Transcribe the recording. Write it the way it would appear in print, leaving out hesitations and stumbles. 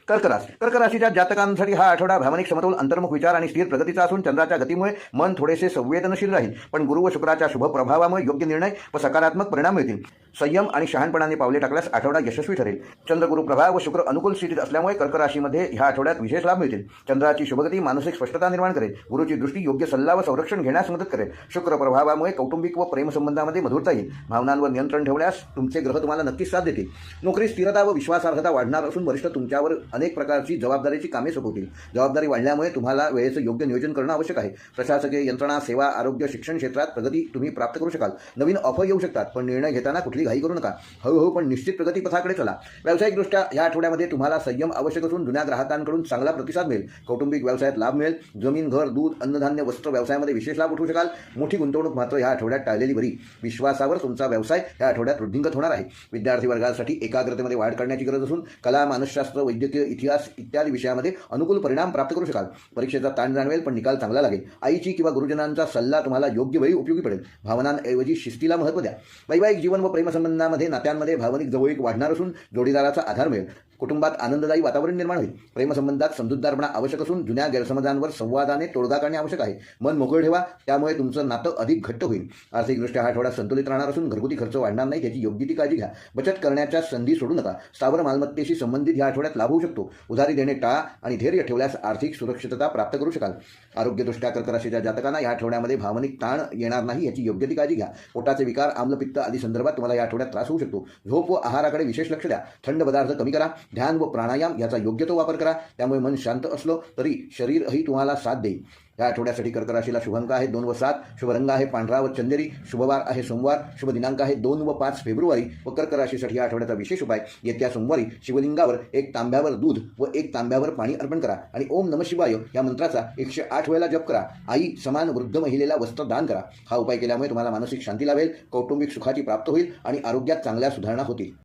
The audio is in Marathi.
कर्क राशीच्या जातकांसाठी हा आठवडा भावनिक समतोल, अंतर्मुख विचार आणि स्थिर प्रगतीचा असून चंद्राच्या गतीमुळे मन थोडेसे संवेदनशील राहील, पण गुरु व शुक्राच्या शुभ प्रभावामुळे योग्य निर्णय व सकारात्मक परिणाम मिळतील. संयम आणि शहाणपणाने पावले टाकल्यास आठवडा यशस्वी ठरेल. चंद्र गुरु प्रभाव व शुक्र अनुकूल स्थितीत असल्यामुळे कर्क राशीमध्ये ह्या आठवड्यात विशेष लाभ मिळतील. चंद्राची शुभगती मानसिक स्पष्टता निर्माण करेल. गुरुची दृष्टी योग्य सल्ला व संरक्षण घेण्यास मदत करेल. शुक्र प्रभावामुळे कौटुंबिक व प्रेमसंबंधामध्ये मधुरता येईल. भावनांवर नियंत्रण ठेवल्यास तुमचे ग्रह तुम्हाला नक्कीच साथ देतील. नोकरी स्थिरता व विश्वासार्हता वाढणार असून वरिष्ठ तुमच्यावर अनेक प्रकारची जबाबदारीची कामे सोपवतील. जबाबदारी वाढल्यामुळे तुम्हाला वेळेचं योग्य नियोजन करणं आवश्यक आहे. प्रशासकीय यंत्रणा, सेवा, आरोग्य, शिक्षण क्षेत्रात प्रगती तुम्ही प्राप्त करू शकाल. नवीन ऑफर येऊ शकतात, पण निर्णय घेताना कुठली घाई करू नका. हळूहळू पण निश्चित प्रगती पथाकडे चला. व्यावसायिकदृष्ट्या या आठवड्यामध्ये तुम्हाला संयम आवश्यक असून जुन्या ग्राहकांकडून चांगला प्रतिसाद मिळेल. कौटुंबिक व्यवसायात लाभ मिळेल. जमीन, घर, दूध, अन्नधान्य, वस्त्र व्यवसायामध्ये विशेष लाभ उठवू शकाल. मोठी गुंतवणूक मात्र या आठवड्यात टाळलेली बरी. विश्वासावर तुमचा व्यवसाय या आठवड्यात वृद्धिंगत होणार आहे. विद्यार्थी वर्गासाठी एकाग्रतेमध्ये वाढ करण्याची गरज असून कला, मानसशास्त्र, वैद्यकीय, इतिहास इत्यादी विषयामध्ये अनुकूल परिणाम प्राप्त करू शकाल. परीक्षेचा ताण जाणवेल, पण निकाल चांगला लागेल. आईची किंवा गुरुजनांचा सल्ला तुम्हाला योग्य वेळी उपयोगी पडेल. भावनांऐवजी शिस्तीला महत्त्व द्या. वैवाहिक जीवन व प्रेमसंबंधामध्ये नात्यांमध्ये भावनिक जवळीक वाढणार असून जोडीदाराचा आधार मिळेल. कुटुंबात आनंददायी वातावरण निर्माण होईल. प्रेमसंबंधात समजूतदारपणा आवश्यक असून जुन्या गैरसमजांवर संवादाने तोडगा काढणे आवश्यक आहे. मन मोकळं ठेवा, त्यामुळे तुमचं नातं अधिक घट्ट होईल. आर्थिकदृष्ट्या हा आठवडा संतुलित राहणार असून घरगुती खर्च वाढणार नाही, त्याची योग्य ती काळजी घ्या. बचत करण्याच्या संधी सोडू नका. स्थावर मालमत्तेशी संबंधित या आठवड्यात लाभ होऊ शकतो. उधारी देणे टाळा आणि धैर्य ठेवल्यास आर्थिक सुरक्षितता प्राप्त करू शकाल. आरोग्यदृष्ट्या कर्क राशीच्या जातकांना या आठवड्यामध्ये भावनिक ताण येणार नाही, याची योग्य ती काळजी घ्या. पोटाचे विकार, आम्लपित्त आदी संदर्भात तुम्हाला या आठवड्यात त्रास होऊ शकतो. झोप व आहाराकडे विशेष लक्ष द्या. थंड पदार्थ कमी करा. ध्यान व प्राणायाम याचा योग्य तो वापर करा, त्यामुळे मन शांत असलं तरी शरीरही तुम्हाला साथ देईल. या आठवड्यासाठी कर्क राशीला शुभ अंक आहे 2 व 7. शुभ रंग आहे पांढरा व चंदेरी. शुभवार आहे सोमवार. शुभ दिनांक आहे 2 व 5 फेब्रुवारी. व कर्क राशीसाठी या आठवड्याचा विशेष उपाय, येत्या सोमवारी शिवलिंगावर 1 तांब्यावर दूध व 1 तांब्यावर पाणी अर्पण करा आणि ओम नमः शिवाय या मंत्राचा 108 वेळेला जप करा. आई समान वृद्ध महिलेला वस्त्र दान करा. हा उपाय केल्यामुळे तुम्हाला मानसिक शांती लाभेल, कौटुंबिक सुखाची प्राप्त होईल आणि आरोग्यात चांगल्या सुधारणा होतील.